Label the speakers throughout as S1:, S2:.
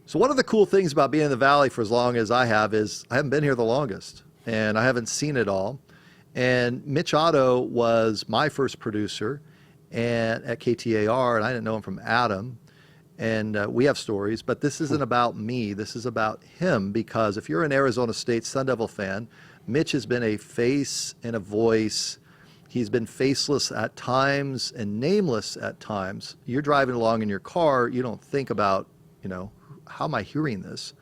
S1: So one of the cool things about being in the Valley for as long as I have is I haven't been here the longest, and I haven't seen it all. And Mitch Otto was my first producer and at KTAR, and I didn't know him from Adam. And we have stories, but this isn't about me. This is about him, because if you're an Arizona State Sun Devil fan, Mitch has been a face and a voice. He's been faceless at times and nameless at times. You're driving along in your car, you don't think about, how am I hearing this?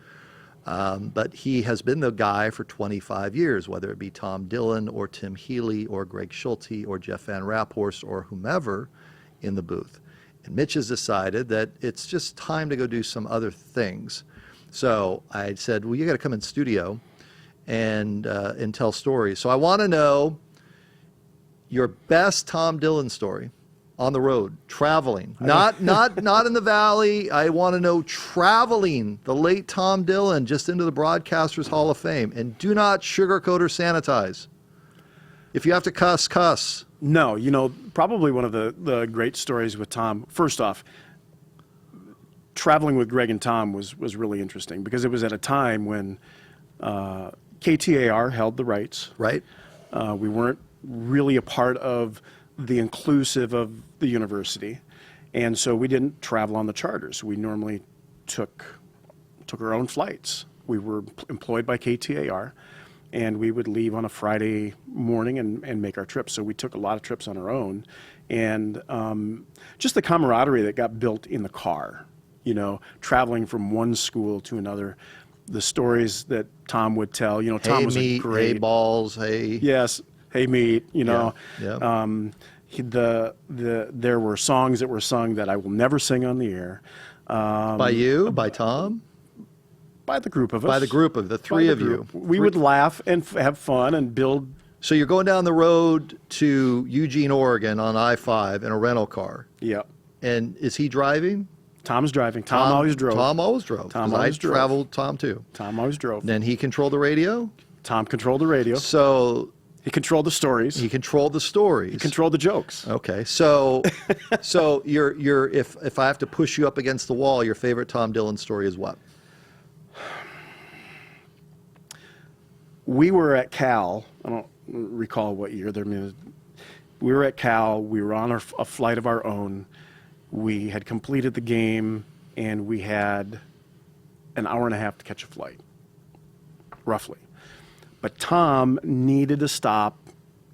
S1: But he has been the guy for 25 years, whether it be Tom Dillon or Tim Healy or Greg Schulte or Jeff Van Raphorst or whomever in the booth. And Mitch has decided that it's just time to go do some other things. So I said, well, you got to come in studio and tell stories. So I want to know your best Tom Dillon story on the road, traveling, not in the Valley. I want to know traveling, the late Tom Dillon, just into the Broadcasters Hall of Fame. And do not sugarcoat or sanitize. If you have to cuss, cuss.
S2: No, probably one of the great stories with Tom. First off, traveling with Greg and Tom was really interesting, because it was at a time when KTAR held the rights.
S1: Right.
S2: We weren't really a part of the inclusive of the university, and so we didn't travel on the charters. We normally took our own flights. We were employed by KTAR, and we would leave on a Friday morning and make our trips. So we took a lot of trips on our own, and just the camaraderie that got built in the car, traveling from one school to another. The stories that Tom would tell, Tom was
S1: meat,
S2: a great...
S1: Hey balls, hey...
S2: Yes, hey meat,
S1: Yeah.
S2: There were songs that were sung that I will never sing on the air.
S1: By you? By Tom?
S2: By the group of us.
S1: By the group of the three of you.
S2: We would laugh and have fun and build.
S1: So you're going down the road to Eugene, Oregon on I-5 in a rental car.
S2: Yeah.
S1: And is he driving?
S2: Tom's driving. Tom always drove.
S1: Tom always drove.
S2: Tom always drove.
S1: I traveled Tom too.
S2: Tom always drove.
S1: Then he controlled the radio?
S2: Tom controlled the radio.
S1: So...
S2: He controlled the stories.
S1: He controlled the stories.
S2: He controlled the jokes.
S1: Okay. So if I have to push you up against the wall, your favorite Tom Dillon story is what?
S2: We were at Cal. I don't recall what year. We were at Cal. We were on a flight of our own. We had completed the game, and we had an hour and a half to catch a flight, roughly. But Tom needed to stop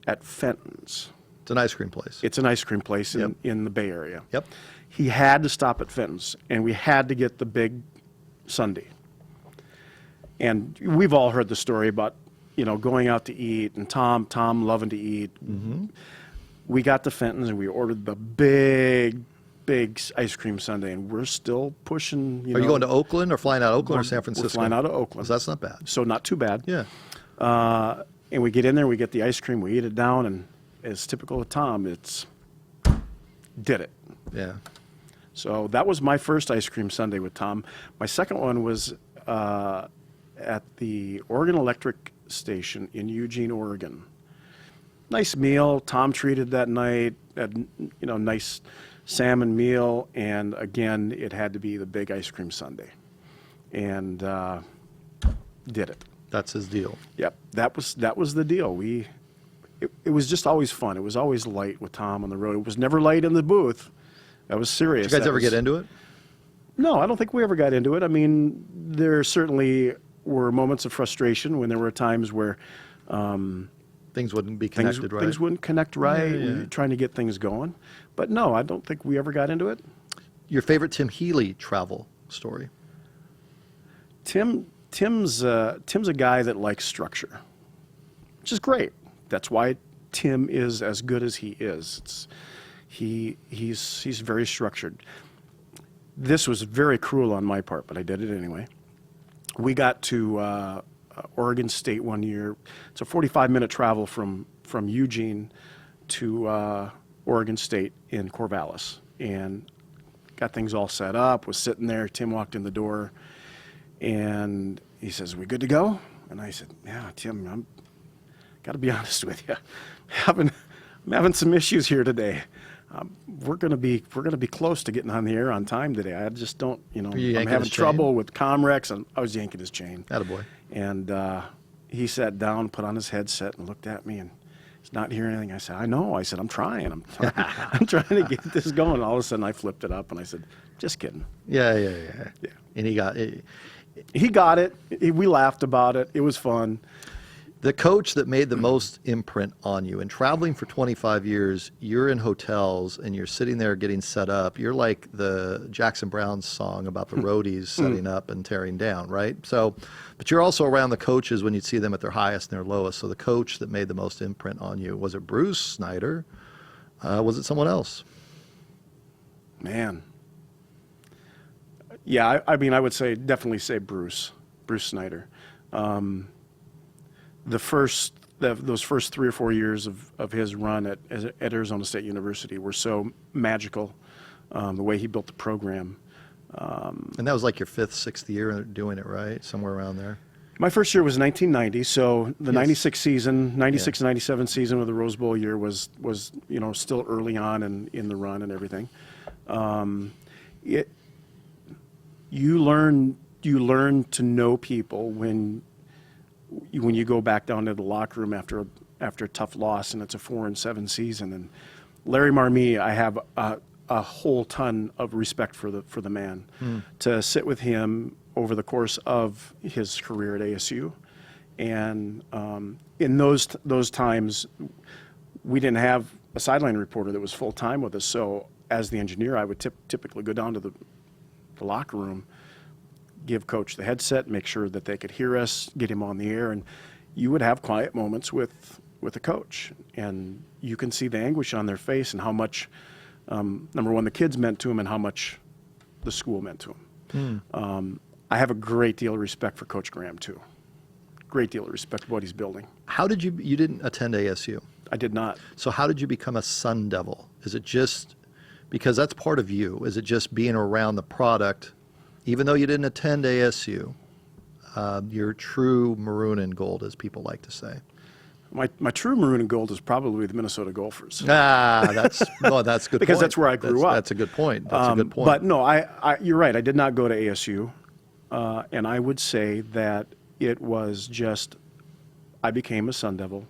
S2: at Fenton's.
S1: It's an ice cream place.
S2: It's an ice cream place in the Bay Area.
S1: Yep.
S2: He had to stop at Fenton's, and we had to get the big sundae. And we've all heard the story about, going out to eat, and Tom loving to eat. Mm-hmm. We got to Fenton's, and we ordered the big ice cream sundae, and we're still pushing.
S1: Are you going to Oakland or flying out of Oakland or San Francisco?
S2: We're flying out of Oakland.
S1: So that's not bad.
S2: So not too bad.
S1: Yeah.
S2: And we get in there, we get the ice cream, we eat it down, and as typical of Tom, did it.
S1: Yeah.
S2: So that was my first ice cream sundae with Tom. My second one was at the Oregon Electric Station in Eugene, Oregon. Nice meal. Tom treated that night. Had, nice salmon meal, and again, it had to be the big ice cream sundae, and did it.
S1: That's his deal.
S2: Yep, that was the deal. It was just always fun. It was always light with Tom on the road. It was never light in the booth. That was serious.
S1: Did you guys ever get into it?
S2: No, I don't think we ever got into it. I mean, there certainly were moments of frustration when there were times where
S1: things wouldn't be connected right.
S2: Things wouldn't connect right.
S1: Yeah.
S2: We were trying to get things going. But no, I don't think we ever got into it.
S1: Your favorite Tim Healy travel story?
S2: Tim's a guy that likes structure, which is great. That's why Tim is as good as he is. He's very structured. This was very cruel on my part, but I did it anyway. We got to Oregon State one year. It's a 45-minute travel from Eugene to Oregon State in Corvallis, and got things all set up. Was sitting there. Tim walked in the door, and he says, "We good to go?" And I said, "Yeah, Tim, I'm got to be honest with you. I'm having some issues here today. we're gonna be close to getting on the air on time today. I just don't,
S1: you
S2: I'm
S1: yanking
S2: having
S1: his
S2: trouble
S1: chain?
S2: with Comrex, and I was yanking his chain.
S1: Attaboy.
S2: And he sat down, put on his headset, and looked at me, and he's not hearing anything. I said, I know. I said, I'm trying. I'm trying to get this going. All of a sudden, I flipped it up, and I said, just kidding.
S1: Yeah.
S2: Yeah.
S1: And he got it.
S2: He got it. We laughed about it. It was fun.
S1: The coach that made the most imprint on you, and traveling for 25 years, you're in hotels and you're sitting there getting set up. You're like the Jackson Browne song about the roadies setting up and tearing down, right? So, but you're also around the coaches when you see them at their highest and their lowest. So the coach that made the most imprint on you, was it Bruce Snyder? Was it someone else?
S2: Man. Yeah, I mean, I would definitely say Bruce Snyder. Those first 3 or 4 years of his run at Arizona State University were so magical. The way he built the program.
S1: And that was like your 5th, 6th year doing it, right? Somewhere around there.
S2: My first year was 1990, so the
S1: Yes.
S2: 96 season, 96 and 97 season of the Rose Bowl year was still early on in the run and everything. You learn to know people when you go back down to the locker room after a tough loss and it's a 4-7 season. And Larry Marmee, I have a whole ton of respect for the man. To sit with him over the course of his career at ASU, and in those times, we didn't have a sideline reporter that was full time with us. So as the engineer, I would typically go down to the locker room, give coach the headset, make sure that they could hear us, get him on the air, and you would have quiet moments with the coach, and you can see the anguish on their face and how much, number one, the kids meant to him and how much the school meant to him. I have a great deal of respect for Coach Graham too. Great deal of respect for what he's building.
S1: How did you didn't attend ASU?
S2: I did not.
S1: So how did you become a Sun Devil? Is it just, because that's part of you, is it just being around the product? Even though you didn't attend ASU, you're true maroon and gold, as people like to say.
S2: My true maroon and gold is probably the Minnesota Gophers.
S1: That's a good
S2: Because
S1: point.
S2: that's where I grew up.
S1: That's a good point. That's a good point.
S2: But no, you're right. I did not go to ASU, and I would say that it was just I became a Sun Devil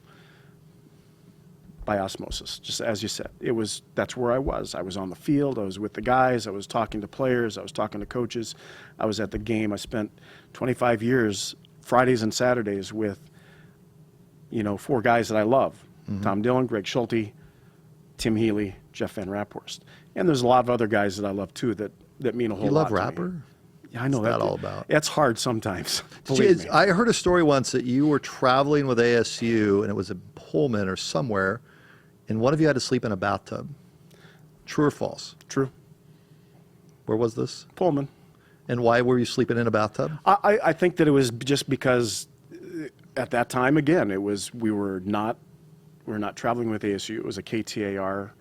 S2: by osmosis, just as you said. That's where I was. I was on the field. I was with the guys. I was talking to players. I was talking to coaches. I was at the game. I spent 25 years, Fridays and Saturdays, with 4 guys that I love: Tom Dillon, Greg Schulte, Tim Healy, Jeff Van Raphorst. And there's a lot of other guys that I love too that mean a whole lot.
S1: You love
S2: to me.
S1: rapper?
S2: Yeah, I know
S1: What's
S2: that.
S1: that all about?
S2: It's hard sometimes. Believe me.
S1: I heard a story once that you were traveling with ASU, and it was in Pullman or somewhere, and one of you had to sleep in a bathtub. True or false?
S2: True.
S1: Where was this?
S2: Pullman.
S1: And why were you sleeping in a bathtub?
S2: I think that it was just because at that time, again, we were not traveling with ASU. It was a KTAR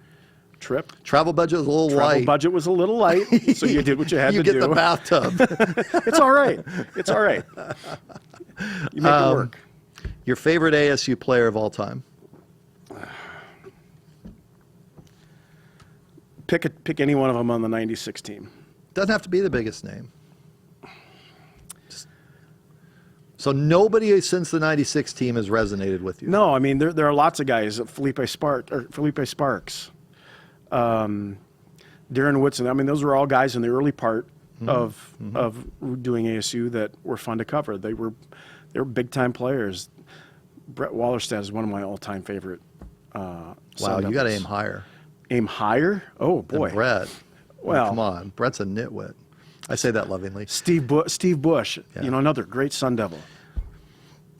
S2: trip.
S1: Travel budget was a little
S2: Travel
S1: light.
S2: budget was a little light, so you did what you had
S1: You
S2: to do.
S1: get the bathtub.
S2: It's all right. It's all right. You make it work.
S1: Your favorite ASU player of all time?
S2: Pick any one of them on the 96 team.
S1: Doesn't have to be the biggest name. So nobody since the 96 team has resonated with you?
S2: No, I mean, there are lots of guys. Felipe Sparks, Darren Woodson. I mean, those were all guys in the early part of doing ASU that were fun to cover. They were big time players. Brett Wallerstedt is one of my all time favorite.
S1: Wow, you got to aim higher.
S2: Aim higher? Oh boy,
S1: Than Brett.
S2: Well,
S1: come on, Brett's a nitwit. I say that lovingly.
S2: Steve Bush,
S1: Yeah.
S2: another great Sun Devil.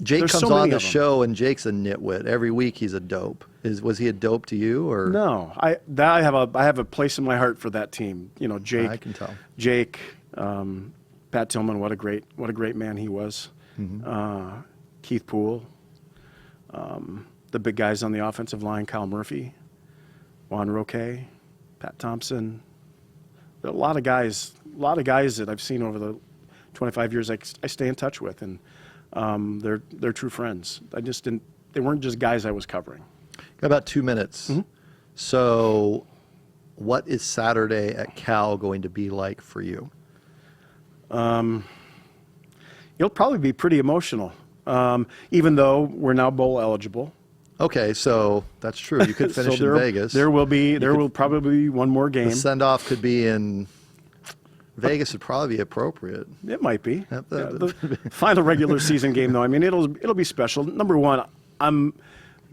S1: Jake
S2: There's
S1: comes
S2: so many
S1: on the
S2: of 'em.
S1: show, and Jake's a nitwit. Every week he's a dope. Was he a dope to you, or
S2: No, I have a place in my heart for that team. Jake.
S1: I can tell.
S2: Jake, Pat Tillman, what a great man he was. Keith Poole, the big guys on the offensive line: Kyle Murphy, Juan Roque, Pat Thompson. There are a lot of guys that I've seen over the 25 years I stay in touch with, and they're true friends. They weren't just guys I was covering.
S1: Got about 2 minutes. So what is Saturday at Cal going to be like for you?
S2: It'll probably be pretty emotional, even though we're now bowl eligible.
S1: Okay, so that's true. You could finish
S2: So
S1: in Vegas.
S2: There will probably be one more game.
S1: The send-off could be in Vegas. Would probably be appropriate.
S2: It might be.
S1: Yep.
S2: Yeah, the final regular season game, though, I mean, it'll be special. Number one,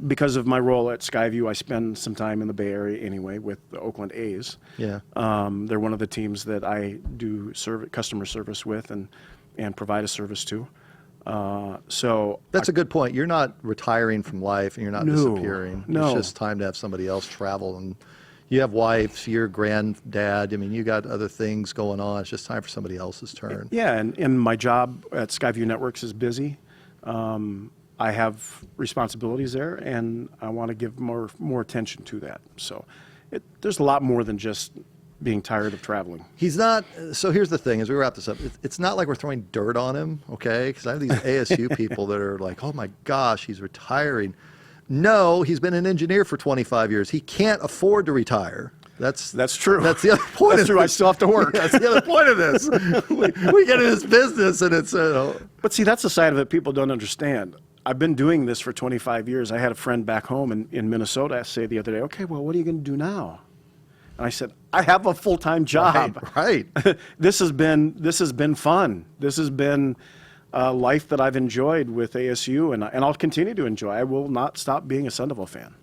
S2: because of my role at Skyview, I spend some time in the Bay Area anyway with the Oakland A's.
S1: Yeah.
S2: They're one of the teams that I do customer service with and provide a service to. So
S1: That's a good point. You're not retiring from life, and you're not disappearing.
S2: No.
S1: It's just time to have somebody else travel, and you have wife, your granddad. I mean, you got other things going on. It's just time for somebody else's turn.
S2: Yeah, and my job at Skyview Networks is busy. I have responsibilities there, and I want to give more attention to that. So there's a lot more than just being tired of traveling.
S1: He's not. So here's the thing: as we wrap this up, it's not like we're throwing dirt on him, okay? Because I have these ASU people that are like, "Oh my gosh, he's retiring." No, he's been an engineer for 25 years. He can't afford to retire. That's
S2: true.
S1: That's the other point.
S2: That's true. I still have to work.
S1: That's the other point of this. We get in this business, and it's.
S2: But see, that's the side of it people don't understand. I've been doing this for 25 years. I had a friend back home in Minnesota say the other day, "Okay, well, what are you going to do now?" And I said, "I have a full-time job."
S1: Right.
S2: This has been fun. This has been a life that I've enjoyed with ASU, and I'll continue to enjoy. I will not stop being a Sun Devil fan.